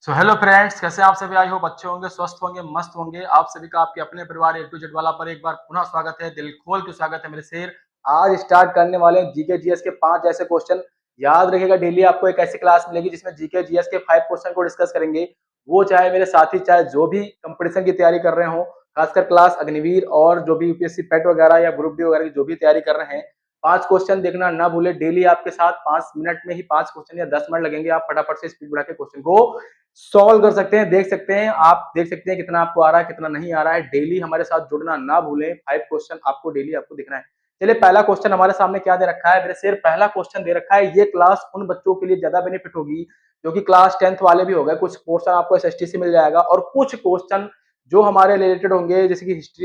Hello friends, कैसे आप सभी? आई होप अच्छे होंगे, स्वस्थ होंगे, मस्त होंगे। आप सभी का आपके अपने परिवार ए टू जेड वाला पर एक बार पुनः स्वागत है। दिल खोल के स्वागत है मेरे शेर। आज स्टार्ट करने वाले हैं जीके जीएस के 5 ऐसे क्वेश्चन। याद रखिएगा, डेली आपको एक ऐसी क्लास मिलेगी जिसमें जीके जीएस के 5 क्वेश्चन को डिस्कस करेंगे। वो चाहे मेरे साथी, चाहे जो भी कंपटीशन की तैयारी कर रहे हो, खासकर क्लास अग्निवीर और जो भी यूपीएससी पेट वगैरह या ग्रुप डी वगैरह की जो भी तैयारी कर रहे हैं, 5 क्वेश्चन देखना ना भूले। डेली आपके साथ 5 मिनट में ही 5 क्वेश्चन या 10 मिनट लगेंगे। आप फटाफट से स्पीड बढ़ा के क्वेश्चन को सॉल्व कर सकते हैं। देख सकते हैं, आप देख सकते हैं कितना आपको आ रहा है, कितना नहीं आ रहा है। डेली हमारे साथ जुड़ना ना भूलें। 5 क्वेश्चन आपको डेली आपको दिखना है। चलिए, पहला क्वेश्चन हमारे सामने क्या दे रखा है मेरे शेर? पहला क्वेश्चन दे रखा है, ये क्लास उन बच्चों के लिए ज्यादा बेनिफिट होगी जो कि क्लास 10th वाले भी हो गए। कुछ क्वेश्चन आपको एसएसटी से मिल जाएगा और कुछ क्वेश्चन जो हमारे रिलेटेड होंगे, जैसे कि हिस्ट्री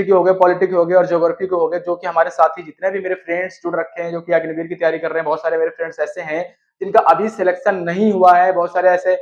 के हो गए, पॉलिटिक्स हो गए और ज्योग्राफी के हो गए, जो कि हमारे साथी जितने भी मेरे फ्रेंड्स जुड़ रखे हैं जो कि अग्निवीर की तैयारी कर रहे हैं। बहुत सारे मेरे फ्रेंड्स ऐसे हैं जिनका अभी सिलेक्शन नहीं हुआ है। बहुत सारे ऐसे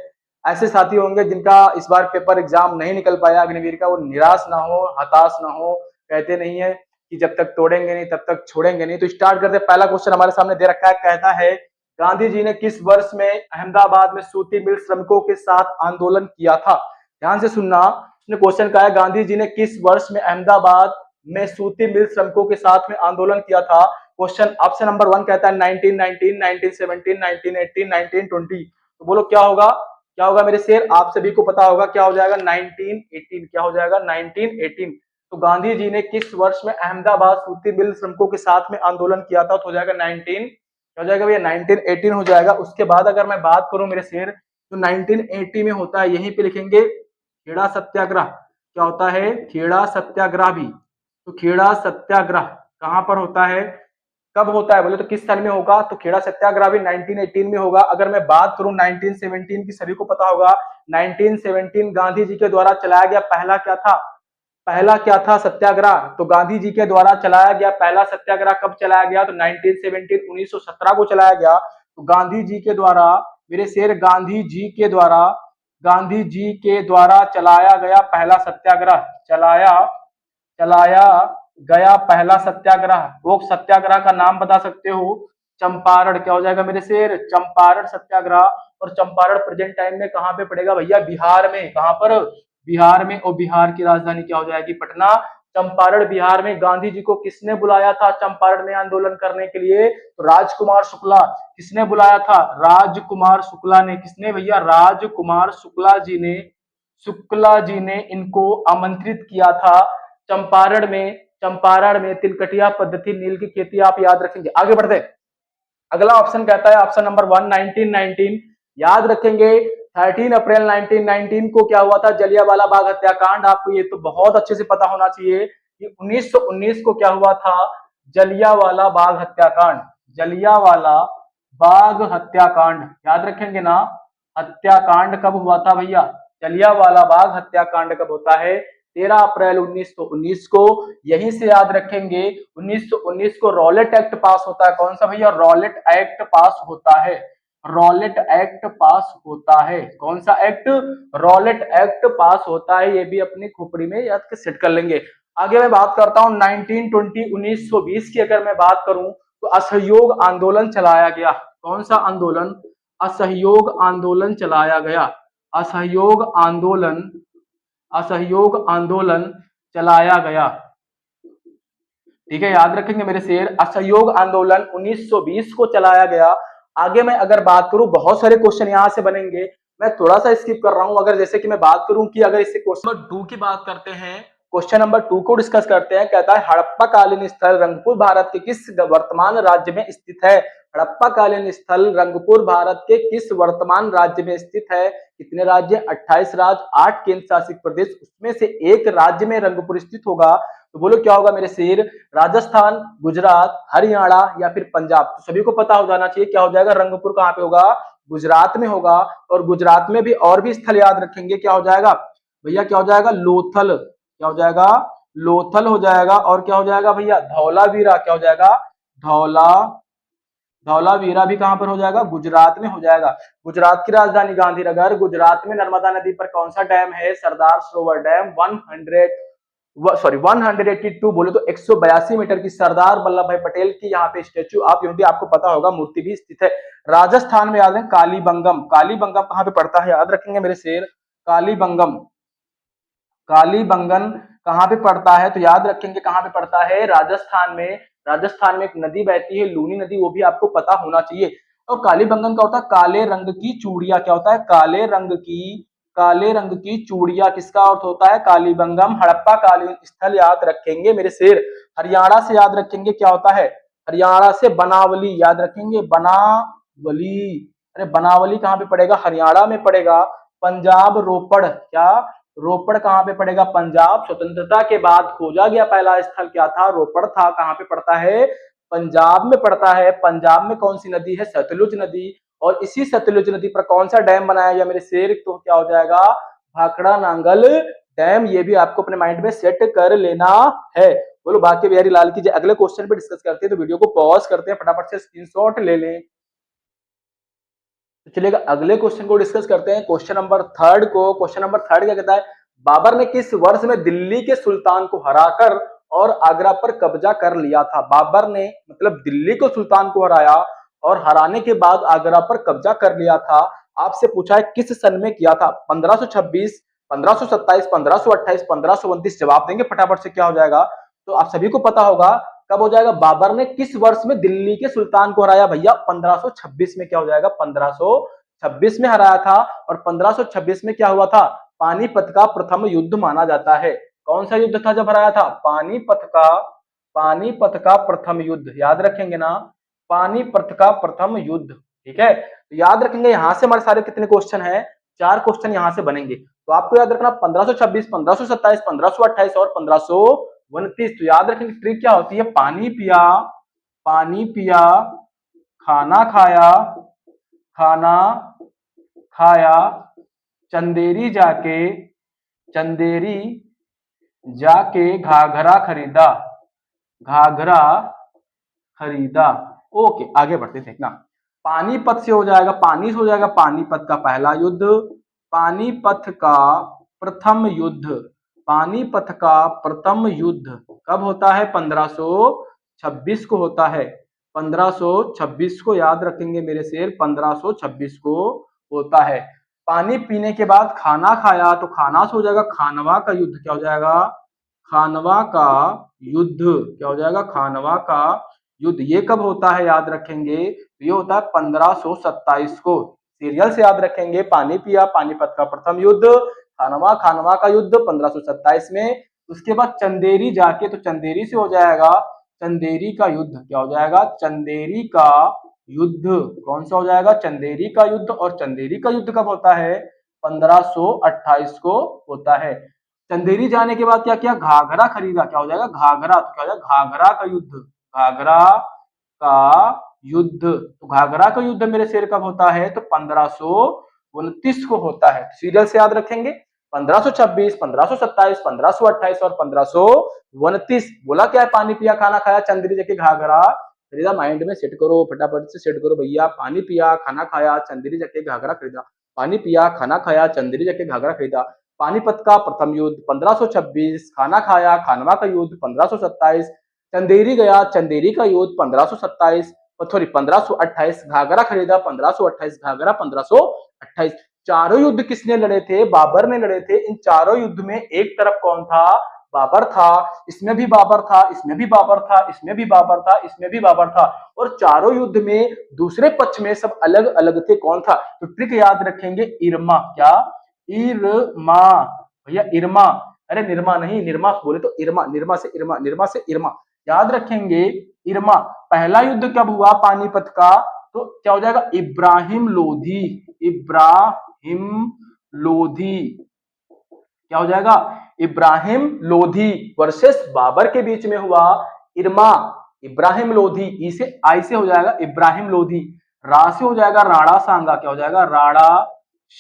ऐसे साथी होंगे जिनका इस बार पेपर एग्जाम नहीं निकल पाया अग्निवीर का। वो निराश ना हो, हताश ना हो। कहते नहीं है कि जब तक तोड़ेंगे नहीं तब तक छोड़ेंगे नहीं। तो स्टार्ट करते। पहला क्वेश्चन हमारे सामने दे रखा है, कहता है गांधी जी ने किस वर्ष में अहमदाबाद में सूती मिल श्रमिकों के साथ आंदोलन किया था? ध्यान से सुनना। उसने क्वेश्चन कहा है, गांधी जी ने किस वर्ष में अहमदाबाद में सूती मिल श्रमिकों के साथ में आंदोलन किया था? क्वेश्चन ऑप्शन नंबर 1 कहता है 1919, 1917, 1918, 1920। तो बोलो क्या होगा? क्या होगा मेरे शेर? आप सभी को पता होगा क्या हो जाएगा? 1918। क्या हो जाएगा? 1918। तो गांधी जी ने किस वर्ष में अहमदाबाद सूती मिल श्रमिकों के साथ में आंदोलन किया था? तो हो जाएगा 19, क्या हो जाएगा भैया? 1918 हो जाएगा। उसके बाद अगर मैं बात करूं मेरे शेर, तो 1980 में होता है, यहीं पे लिखेंगे, खेड़ा सत्याग्रह। क्या होता है? खेड़ा सत्याग्रह भी। तो खेड़ा सत्याग्रह कहां पर होता है, कब होता है बोले तो किस साल में होगा? तो खेड़ा सत्याग्रह भी 1918 में होगा। अगर मैं बात करूं 1917 की, सभी को पता होगा 1917 गांधी जी के द्वारा चलाया गया पहला क्या था? पहला क्या था सत्याग्रह? तो गांधी जी के द्वारा चलाया गया पहला सत्याग्रह कब चलाया गया? तो 1917, 1917 को चलाया गया। तो गांधी जी के द्वारा मेरे शेर, गांधी जी के द्वारा चलाया गया पहला सत्याग्रह, चलाया गया पहला सत्याग्रह, वो सत्याग्रह का नाम बता सकते हो? चंपारण। क्या हो जाएगा मेरे शेर? चंपारण सत्याग्रह। और चंपारण प्रेजेंट टाइम में कहां पे पड़ेगा भैया? बिहार में। कहां पर? बिहार में। और बिहार की राजधानी क्या हो जाएगी? पटना। चंपारण बिहार में। गांधी जी को किसने बुलाया था चंपारण में आंदोलन करने के लिए? तो राजकुमार शुक्ला। किसने बुलाया था? राजकुमार शुक्ला ने। किसने भैया? राजकुमार शुक्ला जी ने इनको आमंत्रित किया था चंपारण में तिलकटिया पद्धति नील की खेती। आप याद रखेंगे। आगे बढ़ते। अगला ऑप्शन कहता है, ऑप्शन नंबर 1 1919। याद रखेंगे 13 अप्रैल 1919 को क्या हुआ था? जलियांवाला बाग हत्याकांड। आपको ये तो बहुत अच्छे से पता होना चाहिए कि 1919 को क्या हुआ था? जलियांवाला बाग हत्याकांड। जलियांवाला बाग हत्याकांड याद रखेंगे ना? हत्याकांड कब हुआ था भैया? जलियांवाला बाग हत्याकांड कब होता है? 13 अप्रैल 1919 को। यहीं से याद रखेंगे 1919 को रॉलेट एक्ट पास होता है। कौन सा भैया? रॉलेट एक्ट पास होता है। रॉलेट एक्ट पास होता है। कौन सा एक्ट? रॉलेट एक्ट पास होता है। ये भी अपनी खोपड़ी में याद के सेट कर लेंगे। आगे मैं बात करता हूं 1920 1920 की। अगर मैं बात करूं तो असहयोग आंदोलन चलाया गया। कौन सा आंदोलन? असहयोग आंदोलन चलाया गया। असहयोग आंदोलन, असहयोग आंदोलन चलाया गया। ठीक है, याद रखेंगे मेरे शेर। असहयोग आंदोलन 1920 को चलाया गया। आगे मैं अगर बात करूं, बहुत सारे क्वेश्चन यहां से बनेंगे, मैं थोड़ा सा स्किप कर रहा हूं। अगर जैसे कि मैं बात करूं कि अगर इससे क्वेश्चन नंबर 2 की बात करते हैं, क्वेश्चन नंबर 2 को डिस्कस करते हैं। कहता है हड़प्पा कालीन स्थल रंगपुर भारत के किस वर्तमान राज्य में स्थित है? हड़प्पा कालीन स्थल रंगपुर भारत के किस वर्तमान राज्य में स्थित है? कितने राज्य? 28 राज्य, 8 केंद्र शासित प्रदेश, उसमें से एक राज्य में रंगपुर स्थित होगा। तो बोलो क्या होगा मेरे शेर? राजस्थान, गुजरात, हरियाणा या फिर पंजाब? तो सभी को पता हो जाना चाहिए क्या हो जाएगा? रंगपुर कहां पे होगा? गुजरात में होगा। और गुजरात में भी और भी स्थल याद रखेंगे। क्या हो जाएगा भैया? क्या हो जाएगा? लोथल। क्या हो जाएगा? लोथल हो जाएगा। और क्या हो जाएगा भैया? धौलावीरा। क्या हो जाएगा? धौला धौलावीरा भी कहां पर हो जाएगा? गुजरात में हो जाएगा। गुजरात की राजधानी गांधीनगर। गुजरात में नर्मदा नदी पर कौन सा डैम है? सरदार सरोवर डैम। 100 सॉरी 182 बोले तो 182 मीटर की सरदार वल्लभ भाई पटेल की यहाँ पे स्टेच्यू ऑफ यूनिटी आपको पता होगा मूर्ति भी स्थित है राजस्थान में। याद है कालीबंगम, कालीबंगम कहाँ पे पड़ता है याद रखेंगे मेरे शेर, कालीबंगम, कालीबंगन कहाँ पे पड़ता है तो याद रखेंगे कहाँ पे पड़ता है, राजस्थान में। राजस्थान में एक नदी बहती है लूनी नदी, वो भी आपको पता होना चाहिए। और कालीबंगन का होता है काले रंग की चूड़िया, क्या होता है काले रंग की, काले रंग की चूड़िया, किसका अर्थ होता है कालीबंगम, हड़प्पा कालीन स्थल याद रखेंगे मेरे शेर। हरियाणा से याद रखेंगे क्या होता है, हरियाणा से बनावली याद रखेंगे, बनावली, अरे बनावली कहाँ पे पड़ेगा, हरियाणा में पड़ेगा। पंजाब रोपड़, क्या रोपड़ कहाँ पे पड़ेगा, पंजाब। स्वतंत्रता के बाद खोजा गया पहला स्थल क्या था, रोपड़ था। कहाँ पे पड़ता है, पंजाब में पड़ता है। पंजाब में कौन सी नदी है, सतलुज नदी। और इसी सतलुज नदी पर कौन सा डैम बनाया गया मेरे शेर, तो क्या हो जाएगा भाखड़ा नांगल डैम। ये भी आपको अपने माइंड में सेट कर लेना है। बोलो बाकी बिहारी लाल की। अगले क्वेश्चन पे डिस्कस करते हैं, तो वीडियो को पॉज करते हैं, फटाफट से स्क्रीनशॉट ले लें। तो चलिएगा अगले क्वेश्चन को डिस्कस करते हैं, क्वेश्चन नंबर थर्ड को। क्वेश्चन नंबर थर्ड क्या कहता है, बाबर ने किस वर्ष में दिल्ली के सुल्तान को हराकर और आगरा पर कब्जा कर लिया था। बाबर ने मतलब दिल्ली को सुल्तान को हराया और हराने के बाद आगरा पर कब्जा कर लिया था। आपसे पूछा है किस सन में किया था, 1526, 1527, 1528, 1529। जवाब देंगे फटाफट से, क्या हो जाएगा। तो आप सभी को पता होगा कब हो जाएगा, बाबर ने किस वर्ष में दिल्ली के सुल्तान को हराया भैया, 1526 में। क्या हो जाएगा 1526 में हराया था। और 1526 में क्या हुआ था, पानीपत का प्रथम युद्ध माना जाता है। कौन सा युद्ध था जब हराया था, पानीपत का प्रथम युद्ध, याद रखेंगे ना, पानीपत का प्रथम युद्ध। ठीक है, तो याद रखेंगे। यहां से हमारे सारे कितने क्वेश्चन है, 4 क्वेश्चन यहां से बनेंगे। तो आपको याद रखना 1526, 1527, 1528 और 1529। तो याद रखेंगे ट्रिक क्या होती है, पानी पिया, पानी पिया, खाना खाया, खाना खाया, चंदेरी जाके, चंदेरी जाके घाघरा खरीदा, घाघरा खरीदा। ओके आगे बढ़ते देखना। पानीपत से हो जाएगा, पानी से हो जाएगा पानीपत का पहला युद्ध, पानीपत का प्रथम युद्ध, पानीपत का प्रथम युद्ध कब होता है, 1526 को होता है। 1526 को याद रखेंगे मेरे शेर, 1526 को होता है। पानी पीने के बाद खाना खाया, तो खाना से हो जाएगा खानवा का युद्ध। क्या हो जाएगा, खानवा का युद्ध। क्या हो जाएगा, खानवा का युद्ध। ये कब होता है याद रखेंगे, ये होता है 1527 को। सीरियल से याद रखेंगे, पानी पिया, पानीपत का प्रथम युद्ध, खानवा, खानवा का युद्ध 1527 में। उसके बाद चंदेरी जाके, तो चंदेरी से हो जाएगा चंदेरी का युद्ध। क्या हो जाएगा, चंदेरी का युद्ध। कौन सा हो जाएगा, चंदेरी का युद्ध। और चंदेरी का युद्ध कब होता है, 1528 को होता है। चंदेरी जाने के बाद क्या किया, घाघरा खरीदा। क्या हो जाएगा, घाघरा। तो क्या हो जाएगा, घाघरा का युद्ध, घाघरा का युद्ध। तो घाघरा का युद्ध मेरे शेर कब होता है, तो 1529 को होता है। सीरियल से याद रखेंगे 1526, 1527, 1528 और 1529। बोला क्या है, पानी पिया, खाना खाया, चंदेरी जाके घाघरा खरीदा। माइंड में सेट करो, फटाफट से सेट करो भैया। पानी पिया, खाना खाया, चंदेरी जाके घाघरा खरीदा। पानी पिया, खाना खाया, चंदेरी जाके घाघरा खरीदा। पानीपत का प्रथम युद्ध 1526, खाना खाया, खानवा का युद्ध 1527, चंदेरी गया, चंदेरी का युद्ध 1527, सॉरी 1528, घाघरा खरीदा 1528, घाघरा 1528। चारों युद्ध किसने लड़े थे, बाबर ने लड़े थे। इन चारों युद्ध में एक तरफ कौन था, बाबर था। इसमें भी बाबर था, इसमें भी बाबर था, इसमें भी बाबर था, इसमें भी बाबर था। और चारों युद्ध में दूसरे पक्ष में सब अलग अलग थे, कौन था। तो ट्रिक याद रखेंगे, इरमा। क्या, इरमा भैया, इरमा। अरे निर्मा नहीं, निर्मा बोले तो इरमा, निर्मा से इरमा, निर्मा से इरमा। याद रखेंगे इरमा। पहला युद्ध कब हुआ पानीपत का, तो क्या हो जाएगा, इब्राहिम लोधी, इब्राहिम लोधी। क्या हो जाएगा, इब्राहिम लोधी वर्सेस बाबर के बीच में हुआ इरमा, इब्राहिम लोधी। ई से आई से हो जाएगा इब्राहिम लोधी। रा से हो जाएगा राणा सांगा। क्या हो जाएगा, राणा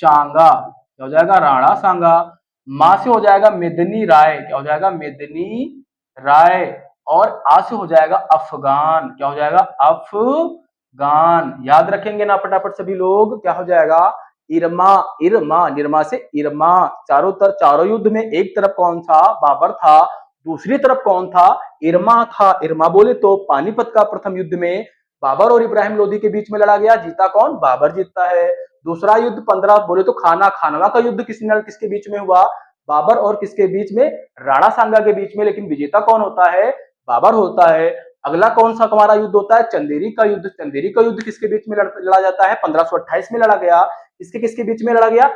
सांगा। क्या हो जाएगा, राणा सांगा। मां से हो जाएगा मेदनी राय। क्या हो जाएगा, मेदनी राय। और आ से हो जाएगा अफगान। क्या हो जाएगा, अफगान। याद रखेंगे ना फटाफट सभी लोग, क्या हो जाएगा, इरमा, इरमा, निर्मा से इरमा। चारों युद्ध में एक तरफ कौन था, बाबर था। दूसरी तरफ कौन था? इरमा था। इरमा बोले तो पानीपत का प्रथम युद्ध में बाबर और इब्राहिम लोदी के बीच में लड़ा गया, जीता कौन? बाबर जीतता है। दूसरा युद्ध 15 बोले तो खानवा का युद्ध किसके बीच में हुआ? बाबर और किसके बीच में? राणा सांगा के बीच में, लेकिन विजेता कौन होता है? बाबर होता है। अगला कौन सा हमारा युद्ध होता है? चंदेरी का युद्ध। चंदेरी का युद्ध किसके बीच में लड़ा जाता है? 1528 में लड़ा गया। किसके किसके बीच में लड़ा गया?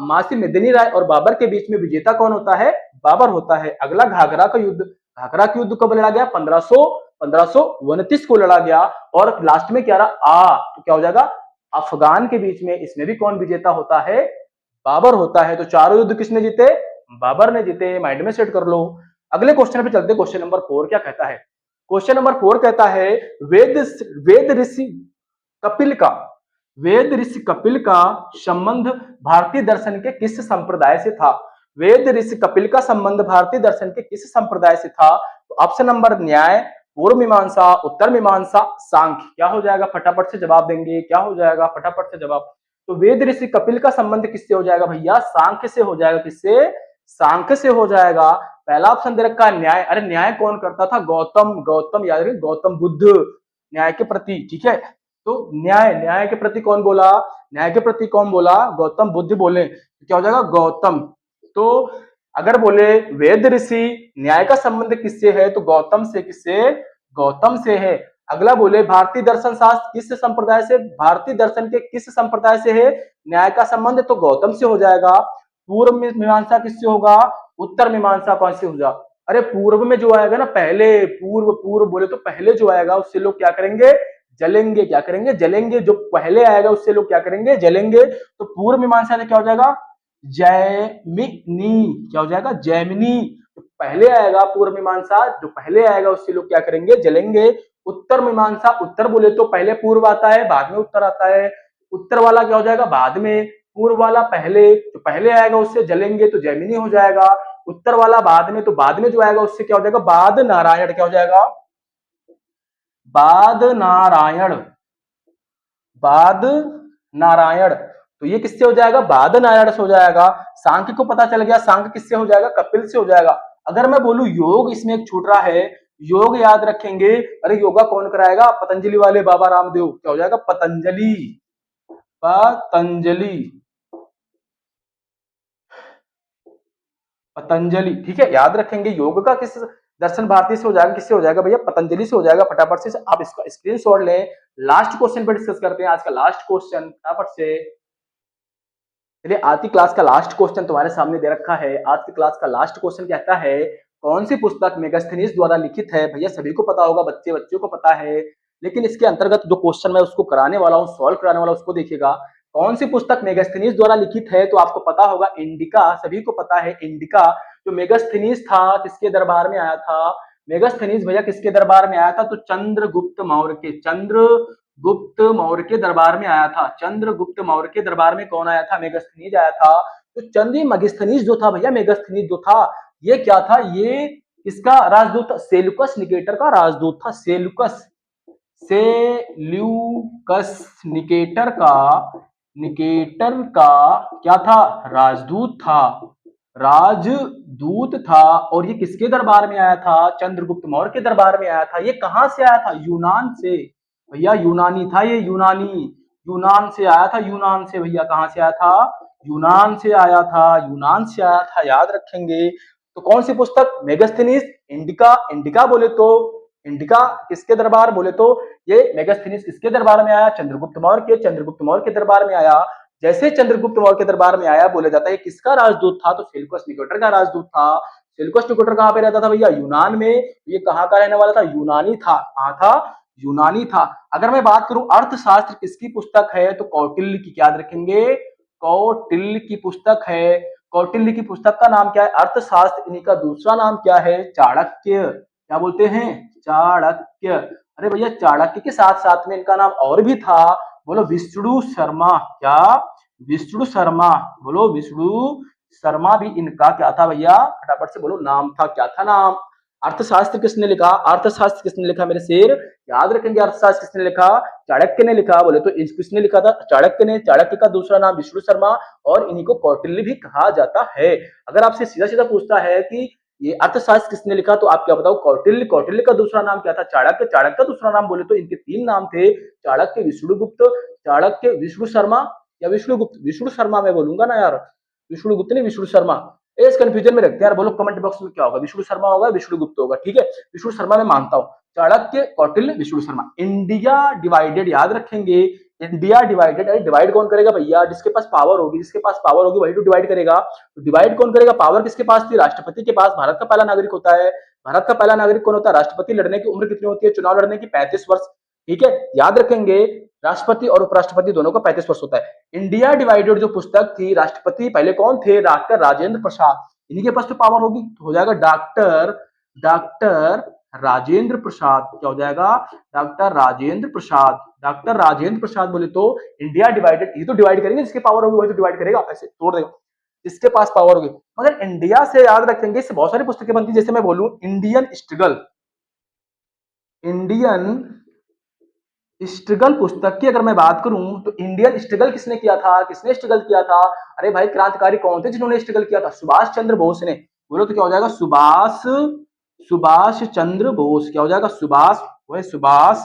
मासी मेदिनी राय और बाबर के बीच में। विजेता कौन होता है? बाबर होता है। अगला घाघरा का युद्ध। घाघरा का युद्ध कब लड़ा गया? 1529 को लड़ा गया। और लास्ट में क्या रहा? तो क्या हो जाएगा? अफगान के बीच में। इसमें भी कौन विजेता होता है? बाबर होता है। तो चारों युद्ध किसने जीते? बाबर ने जीते। माइंड में सेट कर लो। अगले क्वेश्चन पे चलते। क्वेश्चन नंबर 4 क्या कहता है? क्वेश्चन नंबर 4 कहता है वेद वेद ऋषि कपिल का वेद ऋषि कपिल का संबंध भारतीय दर्शन के किस संप्रदाय से था? वेद ऋषि कपिल का संबंध भारतीय दर्शन के किस संप्रदाय से था? तो ऑप्शन नंबर न्याय, पूर्व मीमांसा, उत्तर मीमांसा, सांख्य। क्या हो जाएगा? फटाफट से जवाब देंगे। क्या हो जाएगा? फटाफट से जवाब। तो वेद ऋषि कपिल का संबंध किससे हो जाएगा भैया? सांख्य से हो जाएगा। किससे? सांख्य से हो जाएगा। पहला ऑप्शन दे रखा है न्याय। अरे न्याय कौन करता था? गौतम याद रखिए, गौतम बुद्ध न्याय के प्रति। ठीक है, तो न्याय के प्रति कौन बोला? न्याय के प्रति कौन बोला? गौतम बुद्ध बोले। तो क्या हो जाएगा? गौतम। तो अगर बोले वेद ऋषि न्याय का संबंध किससे है, तो गौतम से। किससे? गौतम से है। अगला बोले भारतीय दर्शन शास्त्र किस संप्रदाय से? भारतीय दर्शन के किस संप्रदाय से है न्याय का संबंध? तो गौतम से हो जाएगा। पूर्व मीमांसा किससे होगा? उत्तर मीमांसा कौन से होगा? अरे पूर्व में जो आएगा ना, पहले पूर्व बोले तो पहले जो आएगा उससे लोग क्या करेंगे? जलेंगे। क्या करेंगे? जलेंगे। जो पहले आएगा उससे लोग क्या करेंगे? जलेंगे। तो पूर्व मीमांसा में क्या हो जाएगा? जैमिनी। क्या हो जाएगा? जैमिनी। तो पहले आएगा पूर्व मीमांसा, जो पहले आएगा उससे लोग क्या करेंगे? जलेंगे। उत्तर मीमांसा, उत्तर बोले तो पहले पूर्व आता है, बाद में उत्तर आता है। उत्तर वाला क्या हो जाएगा? बाद में। पूर्व वाला पहले, तो पहले आएगा उससे जलेंगे तो जैमिनी हो जाएगा। उत्तर वाला बाद में, तो बाद में जो आएगा उससे क्या हो जाएगा? बाद नारायण। क्या हो जाएगा? बाद नारायण। बाद नारायण। तो ये किससे हो जाएगा? बाद नारायण से हो जाएगा। सांख्य को पता चल गया। सांख्य किससे हो जाएगा? कपिल से हो जाएगा। अगर मैं बोलूं योग, इसमें एक छूट रहा है। योग याद रखेंगे। अरे योगा कौन कराएगा? पतंजलि वाले बाबा रामदेव। क्या हो जाएगा? पतंजलि। पतंजलि। पतंजलि। ठीक है, याद रखेंगे। योग का किस दर्शन भारती से हो जाएगा? किससे हो जाएगा भैया? पतंजलि से हो जाएगा। फटाफट से आप इसका स्क्रीनशॉट लें। लास्ट क्वेश्चन पर डिस्कस करते हैं। आज का लास्ट क्वेश्चन फटाफट से। चलिए, आज की क्लास का लास्ट क्वेश्चन तुम्हारे सामने दे रखा है। आज की क्लास का लास्ट क्वेश्चन कहता है कौन सी पुस्तक मेगास्थनीज द्वारा लिखित है? भैया सभी को पता होगा, बच्चों को पता है, लेकिन इसके अंतर्गत जो क्वेश्चन मैं उसको कराने वाला हूँ, सॉल्व कराने वाला, उसको देखिएगा। कौन सी पुस्तक मेगास्थनीज द्वारा लिखित है? तो आपको पता होगा इंडिका। सभी को पता है इंडिका। जो मेगास्थनीज था किसके दरबार में आया था? मेगास्थनीज भैया किसके दरबार में आया था? तो चंद्रगुप्त मौर्य के। चंद्रगुप्त मौर्य के दरबार में आया था। चंद्रगुप्त मौर्य के दरबार में कौन आया था? मेगास्थनीज आया था। तो चंद्र मेगास्थनीज जो था भैया, मेगास्थनीज जो था, ये क्या था? ये इसका राजदूत था। सेल्यूकस निकेटर का राजदूत था। सेल्यूकस निकेटर का क्या था? राजदूत था। राजदूत था। और ये किसके दरबार में आया था? चंद्रगुप्त मौर्य के दरबार में आया था। ये कहां से आया था? यूनान से। भैया यूनानी था ये। यूनान से आया था। यूनान से भैया। कहां से आया था? यूनान से आया था। यूनान से आया था, याद रखेंगे। तो कौन सी पुस्तक? मेगास्थनीज। इंडिका। इंडिका बोले तो, इंडिका किसके दरबार बोले तो ये मेगास्थनीज किसके दरबार में आया? चंद्रगुप्त मौर्य के। चंद्रगुप्त मौर्य के दरबार में आया। जैसे चंद्रगुप्त मौर्य के दरबार में आया, बोला जाता है किसका राजदूत था? तो सेल्यूकस निकेटर का राजदूत था। सेल्यूकस निकेटर कहां पे रहता था भैया? यूनान में। ये कहां का रहने वाला था? यूनानी था। कहां था? यूनानी था। अगर मैं बात करूं अर्थशास्त्र किसकी पुस्तक है, तो कौटिल्य की। याद रखेंगे, कौटिल्य की पुस्तक है। कौटिल्य की पुस्तक का नाम क्या है? अर्थशास्त्र। इन्हीं का दूसरा नाम क्या है? चाणक्य। क्या बोलते हैं? चाणक्य। अरे भैया चाणक्य के साथ साथ में इनका नाम और भी था। बोलो विष्णु शर्मा। क्या? विष्णु शर्मा। बोलो विष्णु शर्मा भी इनका क्या था भैया? फटाफट से बोलो, नाम था। क्या था नाम? अर्थशास्त्र किसने लिखा? अर्थशास्त्र किसने लिखा मेरे शेर? याद रखेंगे, अर्थशास्त्र किसने लिखा? चाणक्य ने लिखा। बोले तो किसने लिखा था? चाणक्य ने। चाणक्य का दूसरा नाम विष्णु शर्मा, और इन्हीं को कौटिल्य भी कहा जाता है। अगर आपसे सीधा सीधा पूछता है कि ये अर्थशास्त्र किसने लिखा? तो आप क्या बताओ? कौटिल्य। कौटिल्य का दूसरा नाम क्या था? चाणक्य। चाणक्य का दूसरा नाम बोले तो इनके 3 नाम थे, चाणक्य, विष्णुगुप्त, चाणक्य विष्णु शर्मा या विष्णुगुप्त। विष्णु शर्मा मैं बोलूंगा ना यार, विष्णुगुप्त नहीं विष्णु शर्मा। इस कंफ्यूजन में रखते हैं यार, बोलो कमेंट बॉक्स में क्या होगा, विष्णु शर्मा होगा विष्णुगुप्त होगा, ठीक है। विष्णु शर्मा मैं मानता हूँ। चाणक्य, कौटिल्य, विष्णु शर्मा। इंडिया डिवाइडेड याद रखेंगे, इंडिया डिवाइडेड। अरे डिवाइड कौन करेगा भैया? जिसके पास पावर होगी, जिसके पास पावर होगी वही तो डिवाइड करेगा। तो डिवाइड कौन करेगा? पावर किसके पास थी? राष्ट्रपति के पास। भारत का पहला नागरिक होता है। भारत का पहला नागरिक कौन होता है? राष्ट्रपति। लड़ने की उम्र कितनी होती है चुनाव लड़ने की? 35 वर्ष। ठीक है, याद रखेंगे राष्ट्रपति और उपराष्ट्रपति दोनों का 35 वर्ष होता है। इंडिया डिवाइडेड जो पुस्तक थी, राष्ट्रपति पहले कौन थे? डॉक्टर राजेंद्र प्रसाद। इन्हीं के पास तो पावर होगी, तो हो जाएगा डॉक्टर डॉक्टर राजेंद्र प्रसाद। क्या हो जाएगा? डॉक्टर राजेंद्र प्रसाद। डॉक्टर राजेंद्र प्रसाद बोले तो इंडिया डिवाइडेड, ये तो डिवाइड करेंगे, जिसके पावर होगी वही तो डिवाइड करेगा, ऐसे तोड़ देगा जिसके पास पावर होगी। मगर इंडिया से याद रखेंगे, इससे बहुत सारी पुस्तकें बनती है। जैसे मैं बोलूं इंडियन स्ट्रगल, इंडियन स्ट्रगल पुस्तक की अगर मैं बात करूं तो इंडियन स्ट्रगल किसने किया था? किसने स्ट्रगल किया था? अरे भाई क्रांतिकारी कौन थे जिन्होंने स्ट्रगल किया था? सुभाष चंद्र बोस ने। बोलो तो क्या हो जाएगा? सुभाष सुभाष चंद्र बोस। क्या हो जाएगा? सुभाष, वह सुभाष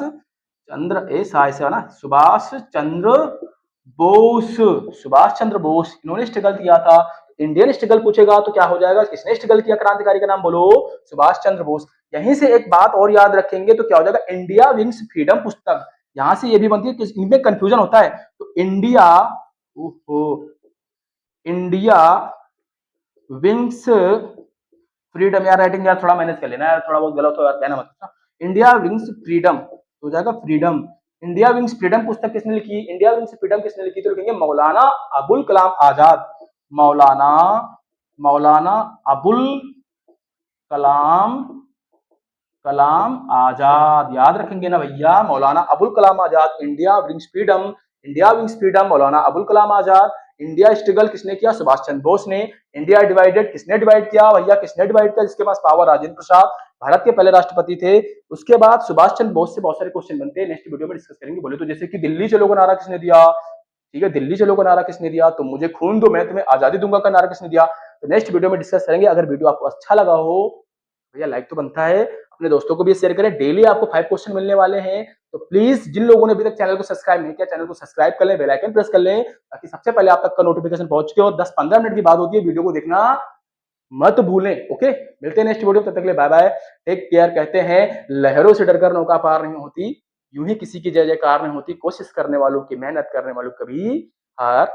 चंद्र, ऐसा ऐसा ना, सुभाष चंद्र बोस। सुभाष चंद्र बोस इन्होंने स्ट्रगल किया था। इंडियन स्ट्रगल पूछेगा तो क्या हो जाएगा? किसने स्ट्रगल किया? क्रांतिकारी का नाम बोलो, सुभाष चंद्र बोस। यहीं से एक बात और याद रखेंगे तो क्या हो जाएगा? इंडिया विंग्स फ्रीडम पुस्तक। यहां से ये भी बनती है कि इनमें कंफ्यूजन होता है। तो इंडिया, ओहो, इंडिया विंग्स फ्रीडम, यार राइटिंग यार थोड़ा मैनेज कर लेना यार, थोड़ा बहुत गलत हो यार कहना मत। इंडिया विंग्स फ्रीडम हो जाएगा फ्रीडम। इंडिया विंग्स फ्रीडम पुस्तक किसने लिखी? इंडिया विंग्स फ्रीडम किसने लिखी? तो लिखेंगे मौलाना अबुल कलाम आजाद। मौलाना मौलाना अबुल कलाम कलाम आजाद। याद रखेंगे ना भैया, Maulana Abul Kalam Azad. India Wins Freedom, India Wins Freedom, Maulana Abul Kalam Azad. India struggle किसने किया? सुभाष चंद्र बोस ने। इंडिया डिवाइडेड किसने डिवाइड किया भैया? किसने डिवाइड किया? जिसके पास पावर, राजेंद्र प्रसाद, भारत के पहले राष्ट्रपति थे। उसके बाद सुभाष चंद्र बोस से बहुत सारे क्वेश्चन बनते हैं, नेक्स्ट वीडियो में डिस्कस करेंगे। बोले तो जैसे कि दिल्ली चलो का नारा किसने दिया? ठीक है, दिल्ली चलो का नारा किसने दिया? तो मुझे खून दो मैं तुम्हें आजादी दूंगा का नारा किसने दिया? तो नेक्स्ट वीडियो में डिस्कस करेंगे। अगर वीडियो आपको अच्छा लगा हो भैया लाइक तो बनता है, अपने दोस्तों को भी शेयर करें। डेली आपको 5 क्वेश्चन मिलने वाले हैं। तो प्लीज जिन लोगों ने अभी तक चैनल को सब्सक्राइब नहीं किया, चैनल को सब्सक्राइब कर लें, बेल आइकन प्रेस कर लें, ताकि सबसे पहले आप तक का नोटिफिकेशन पहुंच चुके हो। 10-15 मिनट की बात होती है, वीडियो को देखना मत भूलें। ओके, मिलते हैं नेक्स्ट वीडियो, तब तक के लिए बाय बाय, टेक केयर। कहते हैं लहरों से डरकर नौका पार नहीं होती, यूं ही किसी की जय जयकार नहीं होती, कोशिश करने वालों की, मेहनत करने वालों कभी हार